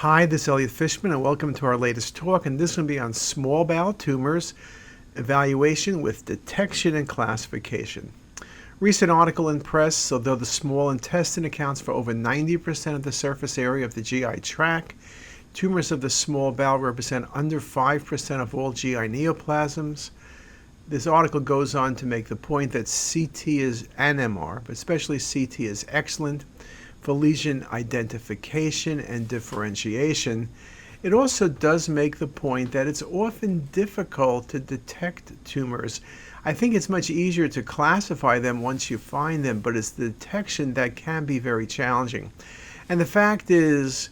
Hi, this is Elliot Fishman, and welcome to our latest talk. And this will be on small bowel tumors, evaluation with detection and classification. Recent article in press, although the small intestine accounts for over 90% of the surface area of the GI tract, tumors of the small bowel represent under 5% of all GI neoplasms. This article goes on to make the point that CT and MR, but especially CT, is excellent for lesion identification and differentiation. It also does make the point that it's often difficult to detect tumors. I think it's much easier to classify them once you find them, but it's the detection that can be very challenging. And the fact is,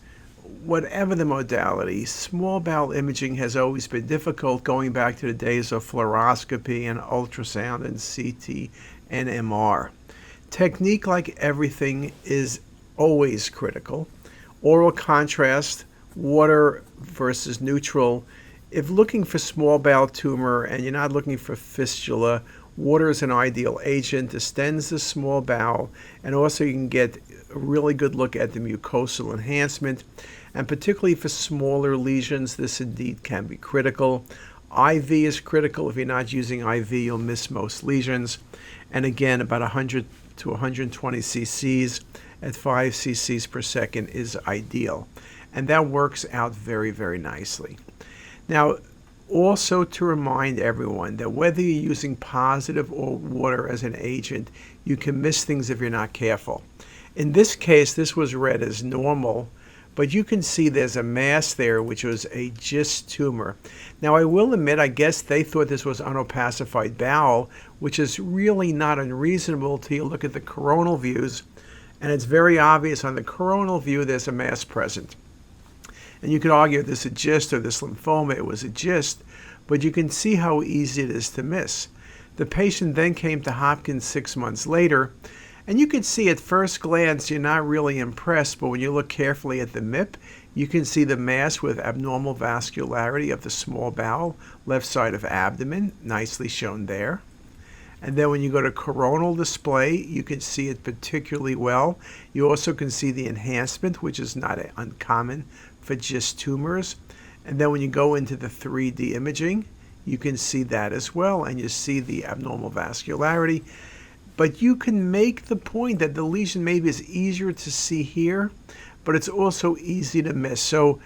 whatever the modality, small bowel imaging has always been difficult, going back to the days of fluoroscopy and ultrasound and CT and MR. Technique, like everything, is always critical. Oral contrast, water versus neutral. If looking for small bowel tumor and you're not looking for fistula, water is an ideal agent, distends the small bowel, and also you can get a really good look at the mucosal enhancement. And particularly for smaller lesions, this indeed can be critical. IV is critical. If you're not using IV, you'll miss most lesions. And again, about 100 to 120 cc's at 5 cc's per second is ideal. And that works out very, very nicely. Now, also to remind everyone that whether you're using positive or water as an agent, you can miss things if you're not careful. In this case, this was read as normal, but you can see there's a mass there, which was a GIST tumor. Now, I will admit, I guess they thought this was unopacified bowel, which is really not unreasonable till you look at the coronal views. And it's very obvious on the coronal view there's a mass present. And you could argue if this is a GIST or this lymphoma, it was a GIST, but you can see how easy it is to miss. The patient then came to Hopkins 6 months later, and you can see at first glance you're not really impressed, but when you look carefully at the MIP, you can see the mass with abnormal vascularity of the small bowel, left side of abdomen, nicely shown there. And then when you go to coronal display, you can see it particularly well. You also can see the enhancement, which is not uncommon for GIST tumors. And then when you go into the 3D imaging, you can see that as well, and you see the abnormal vascularity. But you can make the point that the lesion maybe is easier to see here, but it's also easy to miss. So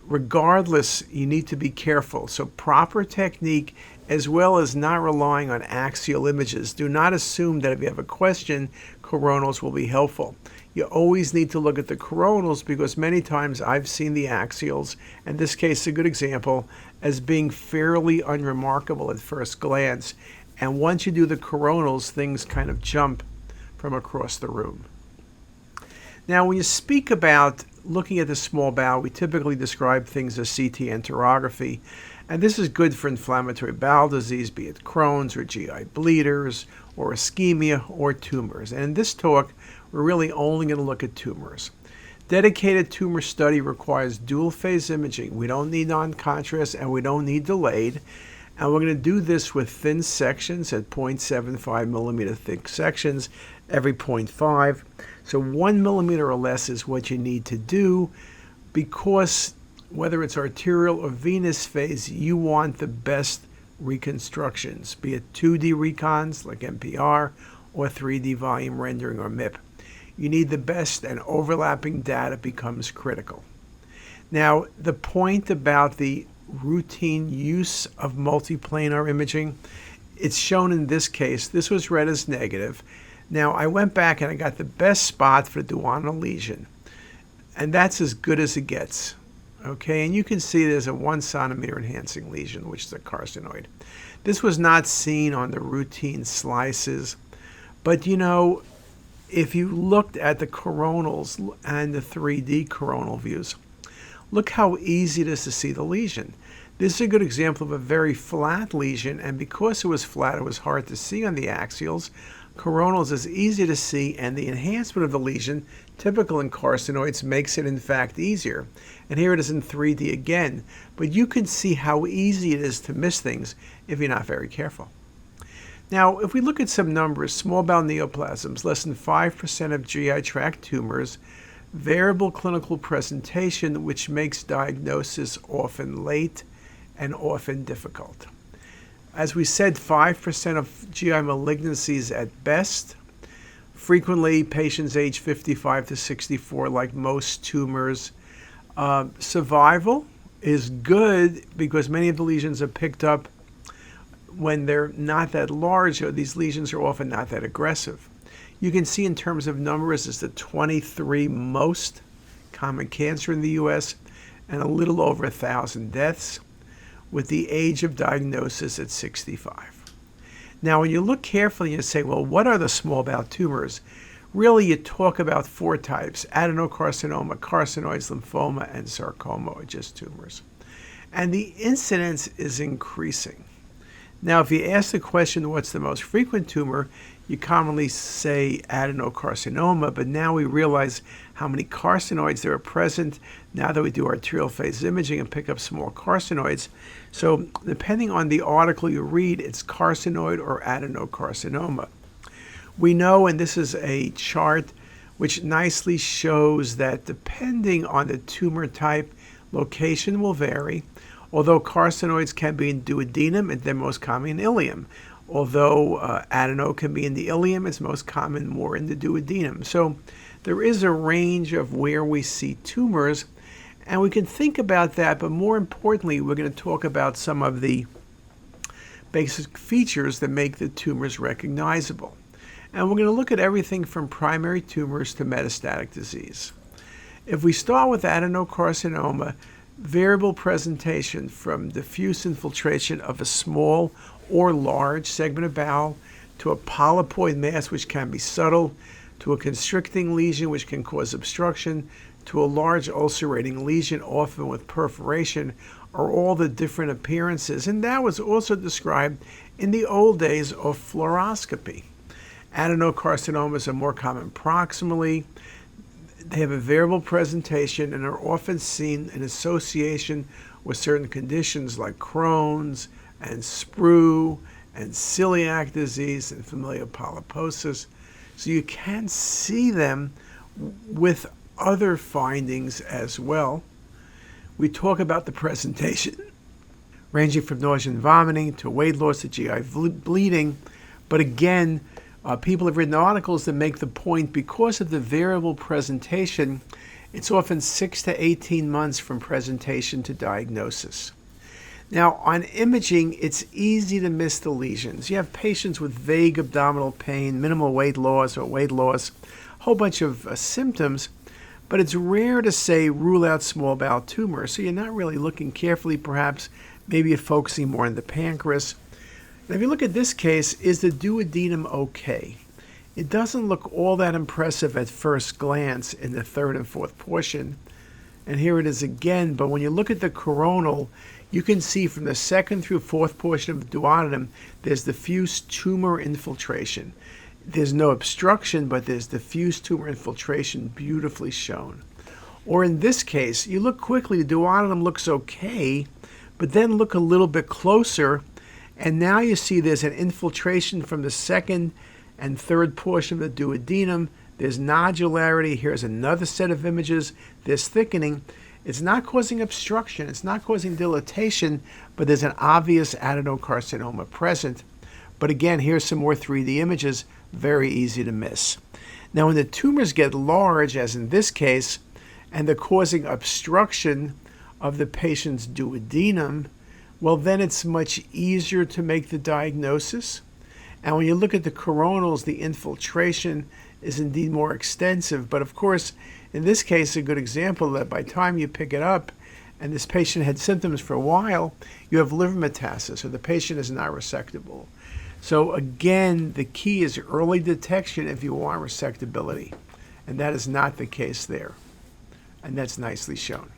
regardless, you need to be careful. So proper technique, as well as not relying on axial images. Do not assume that if you have a question, coronals will be helpful. You always need to look at the coronals because many times I've seen the axials, and this case is a good example, as being fairly unremarkable at first glance. And once you do the coronals, things kind of jump from across the room. Now, when you speak about looking at the small bowel, we typically describe things as CT enterography. And this is good for inflammatory bowel disease, be it Crohn's or GI bleeders or ischemia or tumors. And in this talk, we're really only going to look at tumors. Dedicated tumor study requires dual phase imaging. We don't need non-contrast and we don't need delayed. And we're going to do this with thin sections at 0.75 millimeter thick sections every 0.5. So 1 millimeter or less is what you need to do, because whether it's arterial or venous phase, you want the best reconstructions, be it 2D recons like MPR or 3D volume rendering or MIP. You need the best, and overlapping data becomes critical. Now, the point about the routine use of multiplanar imaging, it's shown in this case. This was read as negative. Now, I went back and I got the best spot for the duodenal lesion, and that's as good as it gets. Okay, and you can see there's a 1 centimeter enhancing lesion, which is a carcinoid. This was not seen on the routine slices, but you know, if you looked at the coronals and the 3D coronal views, look how easy it is to see the lesion. This is a good example of a very flat lesion, and because it was flat, it was hard to see on the axials. Coronals is easy to see, and the enhancement of the lesion, typical in carcinoids, makes it in fact easier. And here it is in 3D again, but you can see how easy it is to miss things if you're not very careful. Now, if we look at some numbers, small bowel neoplasms, less than 5% of GI tract tumors, variable clinical presentation, which makes diagnosis often late and often difficult. As we said, 5% of GI malignancies at best. Frequently, patients age 55 to 64, like most tumors. Survival is good because many of the lesions are picked up when they're not that large, or these lesions are often not that aggressive. You can see in terms of numbers, it's the 23 most common cancer in the U.S. and a little over 1,000 deaths, with the age of diagnosis at 65. Now, when you look carefully, you say, well, what are the small bowel tumors? Really, you talk about 4 types: adenocarcinoma, carcinoids, lymphoma, and sarcoma, or just tumors. And the incidence is increasing. Now, if you ask the question, what's the most frequent tumor, you commonly say adenocarcinoma, but now we realize how many carcinoids there are present now that we do arterial phase imaging and pick up small carcinoids. So depending on the article you read, it's carcinoid or adenocarcinoma. We know, and this is a chart which nicely shows that depending on the tumor type, location will vary. Although carcinoids can be in duodenum, and they're most common in ileum. Although adeno can be in the ileum, it's most common more in the duodenum. So there is a range of where we see tumors, and we can think about that, but more importantly, we're going to talk about some of the basic features that make the tumors recognizable. And we're going to look at everything from primary tumors to metastatic disease. If we start with adenocarcinoma, variable presentation from diffuse infiltration of a small or large segment of bowel to a polypoid mass, which can be subtle, to a constricting lesion, which can cause obstruction, to a large ulcerating lesion, often with perforation, are all the different appearances. And that was also described in the old days of fluoroscopy. Adenocarcinomas are more common proximally. They have a variable presentation and are often seen in association with certain conditions like Crohn's and sprue and celiac disease and familial polyposis. So you can see them with other findings as well. We talk about the presentation ranging from nausea and vomiting to weight loss to GI bleeding. But again, people have written articles that make the point, because of the variable presentation, it's often 6 to 18 months from presentation to diagnosis. Now, on imaging, it's easy to miss the lesions. You have patients with vague abdominal pain, minimal weight loss, a whole bunch of symptoms, but it's rare to say rule out small bowel tumor, so you're not really looking carefully, perhaps. Maybe you're focusing more on the pancreas. Now, if you look at this case, is the duodenum okay? It doesn't look all that impressive at first glance in the 3rd and 4th portion. And here it is again, but when you look at the coronal, you can see from the 2nd through 4th portion of the duodenum, there's diffuse tumor infiltration. There's no obstruction, but there's diffuse tumor infiltration beautifully shown. Or in this case, you look quickly, the duodenum looks okay, but then look a little bit closer, and now you see there's an infiltration from the 2nd and 3rd portion of the duodenum. There's nodularity. Here's another set of images. There's thickening. It's not causing obstruction. It's not causing dilatation, but there's an obvious adenocarcinoma present. But again, here's some more 3D images. Very easy to miss. Now, when the tumors get large, as in this case, and they're causing obstruction of the patient's duodenum, well, then it's much easier to make the diagnosis. And when you look at the coronals, the infiltration is indeed more extensive. But of course, in this case, a good example that by the time you pick it up and this patient had symptoms for a while, you have liver metastasis, or the patient is not resectable. So again, the key is early detection if you want resectability. And that is not the case there. And that's nicely shown.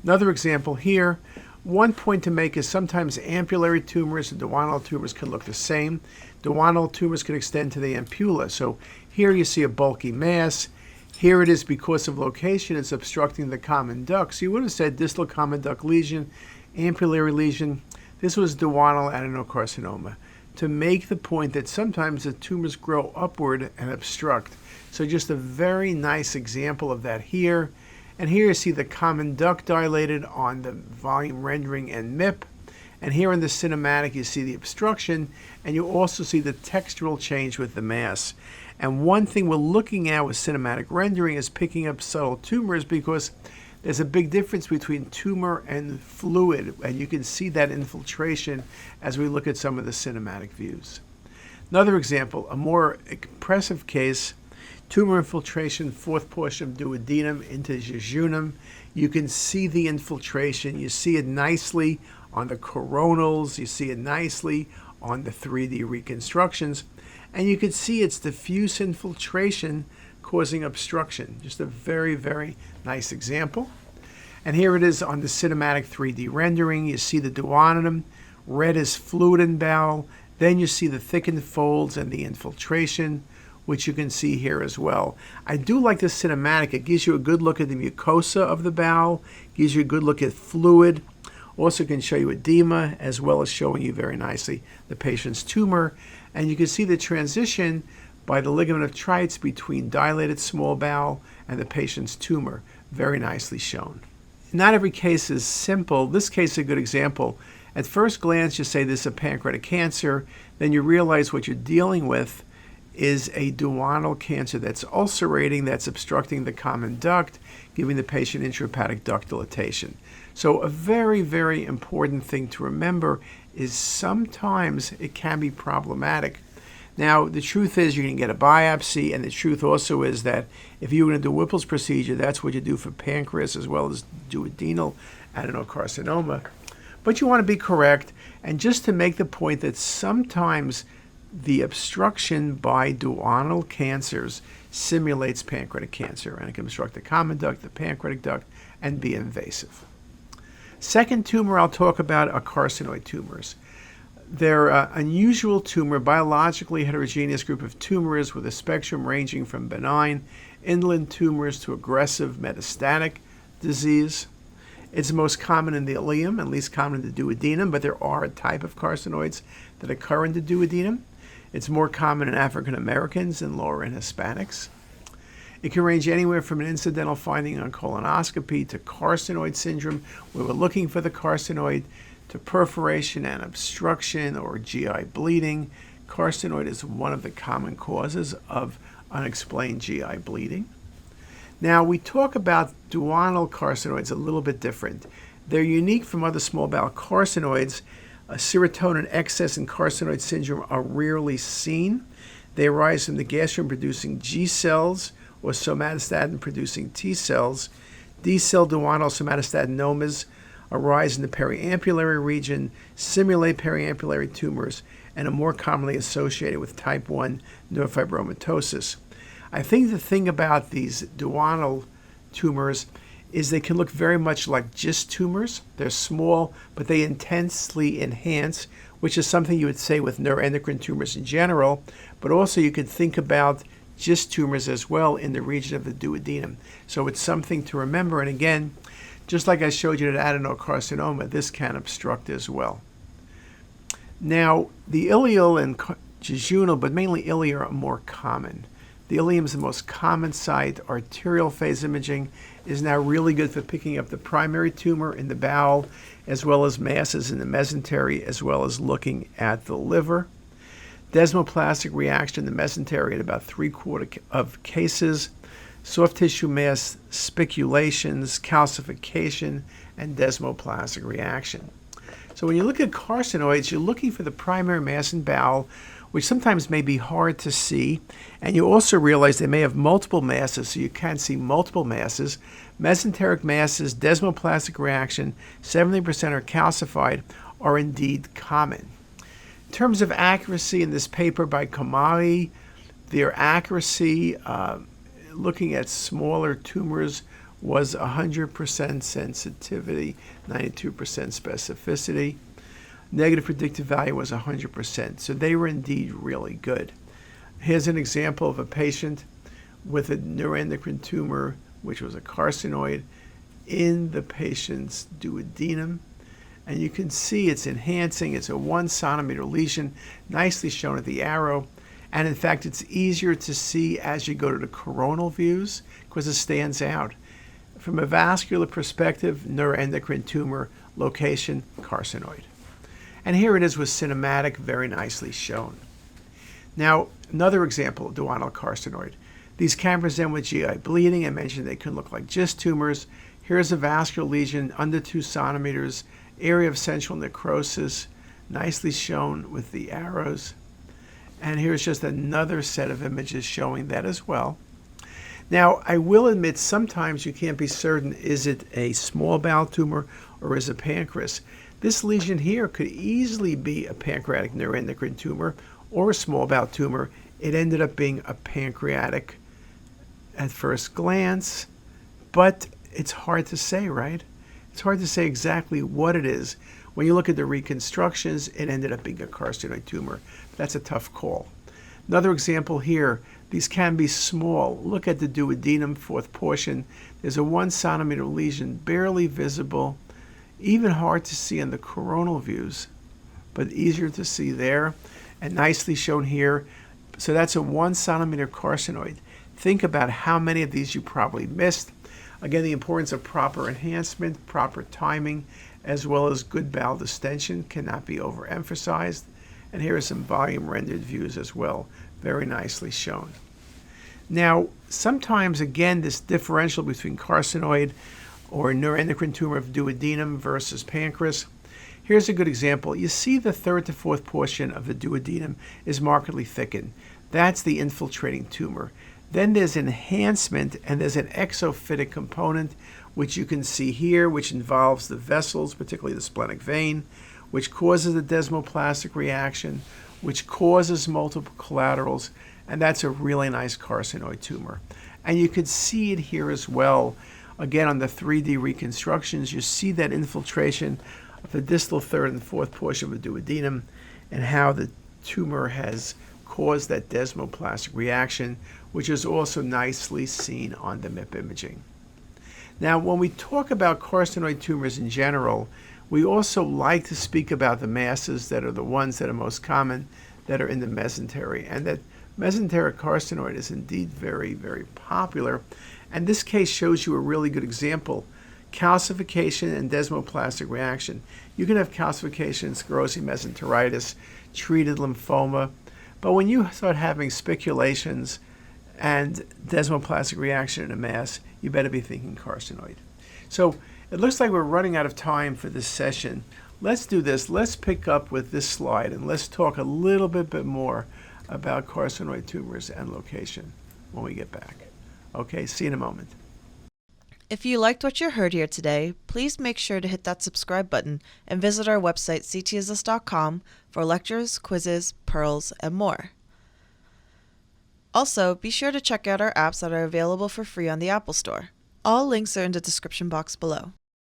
Another example here. One point to make is sometimes ampullary tumors and duodenal tumors can look the same. Duodenal tumors can extend to the ampulla. So here you see a bulky mass. Here it is because of location, it's obstructing the common duct. So you would have said distal common duct lesion, ampullary lesion. This was duodenal adenocarcinoma. to make the point that sometimes the tumors grow upward and obstruct. So just a very nice example of that here. And here you see the common duct dilated on the volume rendering and MIP. And here in the cinematic, you see the obstruction, and you also see the textural change with the mass. And one thing we're looking at with cinematic rendering is picking up subtle tumors, because there's a big difference between tumor and fluid, and you can see that infiltration as we look at some of the cinematic views. Another example, a more impressive case, tumor infiltration, fourth portion of duodenum into jejunum. You can see the infiltration. You see it nicely on the coronals. You see it nicely on the 3D reconstructions. And you can see it's diffuse infiltration causing obstruction. Just a very, very nice example. And here it is on the cinematic 3D rendering. You see the duodenum. Red is fluid in bowel. Then you see the thickened folds and the infiltration, which you can see here as well. I do like the cinematic. It gives you a good look at the mucosa of the bowel, gives you a good look at fluid, also can show you edema, as well as showing you very nicely the patient's tumor. And you can see the transition by the ligament of Treitz between dilated small bowel and the patient's tumor, very nicely shown. Not every case is simple. This case is a good example. At first glance, you say this is a pancreatic cancer. Then you realize what you're dealing with is a duodenal cancer that's ulcerating, that's obstructing the common duct, giving the patient intrahepatic duct dilatation. So a very, very important thing to remember is sometimes it can be problematic. Now, the truth is you can get a biopsy, and the truth also is that if you're going to do a Whipple's procedure, that's what you do for pancreas as well as duodenal adenocarcinoma. But you want to be correct, and just to make the point that sometimes the obstruction by duodenal cancers simulates pancreatic cancer, and it can obstruct the common duct, the pancreatic duct, and be invasive. Second tumor I'll talk about are carcinoid tumors. They're an unusual tumor, biologically heterogeneous group of tumors with a spectrum ranging from benign, indolent tumors to aggressive metastatic disease. It's most common in the ileum and least common in the duodenum, but there are a type of carcinoids that occur in the duodenum. It's more common in African Americans and lower-end Hispanics. It can range anywhere from an incidental finding on colonoscopy to carcinoid syndrome, where we're looking for the carcinoid, to perforation and obstruction or GI bleeding. Carcinoid is one of the common causes of unexplained GI bleeding. Now, we talk about duodenal carcinoids a little bit different. They're unique from other small bowel carcinoids. Serotonin excess and carcinoid syndrome are rarely seen. They arise from the gastrin-producing G cells or somatostatin-producing T cells. D-cell duodenal somatostatinomas arise in the periampullary region, simulate periampullary tumors, and are more commonly associated with type 1 neurofibromatosis. I think the thing about these duodenal tumors is they can look very much like GIST tumors. They're small, but they intensely enhance, which is something you would say with neuroendocrine tumors in general, but also you could think about GIST tumors as well in the region of the duodenum. So it's something to remember, and again, just like I showed you at adenocarcinoma, this can obstruct as well. Now, the ileal and jejunal, but mainly ileal, are more common. The ileum is the most common site. Arterial phase imaging is now really good for picking up the primary tumor in the bowel, as well as masses in the mesentery, as well as looking at the liver. Desmoplastic reaction in the mesentery in about 3/4 of cases. Soft tissue mass spiculations, calcification, and desmoplastic reaction. So when you look at carcinoids, you're looking for the primary mass in bowel, which sometimes may be hard to see. And you also realize they may have multiple masses, so you can see multiple masses. Mesenteric masses, desmoplastic reaction, 70% are calcified, are indeed common. In terms of accuracy, in this paper by Kamari, their accuracy looking at smaller tumors was 100% sensitivity, 92% specificity. Negative predictive value was 100%. So they were indeed really good. Here's an example of a patient with a neuroendocrine tumor, which was a carcinoid, in the patient's duodenum. And you can see it's enhancing. It's a 1 centimeter lesion, nicely shown at the arrow. And in fact, it's easier to see as you go to the coronal views because it stands out. From a vascular perspective, neuroendocrine tumor, location, carcinoid. And here it is with cinematic, very nicely shown. Now, another example of duodenal carcinoid. These can present with GI bleeding. I mentioned they can look like GIST tumors. Here's a vascular lesion under 2 centimeters, area of central necrosis, nicely shown with the arrows. And here's just another set of images showing that as well. Now, I will admit sometimes you can't be certain, is it a small bowel tumor or is it pancreas? This lesion here could easily be a pancreatic neuroendocrine tumor or a small bowel tumor. It ended up being a pancreatic at first glance, but it's hard to say, right? It's hard to say exactly what it is. When you look at the reconstructions, it ended up being a carcinoid tumor. That's a tough call. Another example here, these can be small. Look at the duodenum, 4th portion. There's a 1 centimeter lesion, barely visible, even hard to see in the coronal views, but easier to see there, and nicely shown here. So that's a 1 centimeter carcinoid. Think about how many of these you probably missed. Again, the importance of proper enhancement, proper timing, as well as good bowel distension cannot be overemphasized. And here are some volume rendered views as well, very nicely shown. Now, sometimes, again, this differential between carcinoid or neuroendocrine tumor of duodenum versus pancreas. Here's a good example. You see the 3rd to 4th portion of the duodenum is markedly thickened. That's the infiltrating tumor. Then there's enhancement, and there's an exophytic component, which you can see here, which involves the vessels, particularly the splenic vein, which causes a desmoplastic reaction, which causes multiple collaterals, and that's a really nice carcinoid tumor. And you can see it here as well. Again, on the 3D reconstructions, you see that infiltration of the distal 3rd and 4th portion of the duodenum and how the tumor has caused that desmoplastic reaction, which is also nicely seen on the MIP imaging. Now, when we talk about carcinoid tumors in general, we also like to speak about the masses that are the ones that are most common, that are in the mesentery, and that mesenteric carcinoid is indeed very, very popular. And this case shows you a really good example. Calcification and desmoplastic reaction. You can have calcification, sclerosing mesenteritis, treated lymphoma, but when you start having spiculations and desmoplastic reaction in a mass, you better be thinking carcinoid. So it looks like we're running out of time for this session. Let's do this. Let's pick up with this slide and let's talk a little bit more about carcinoid tumors and location when we get back. Okay, see you in a moment. If you liked what you heard here today, please make sure to hit that subscribe button and visit our website CTisus.com for lectures, quizzes, pearls, and more. Also, be sure to check out our apps that are available for free on the Apple Store. All links are in the description box below.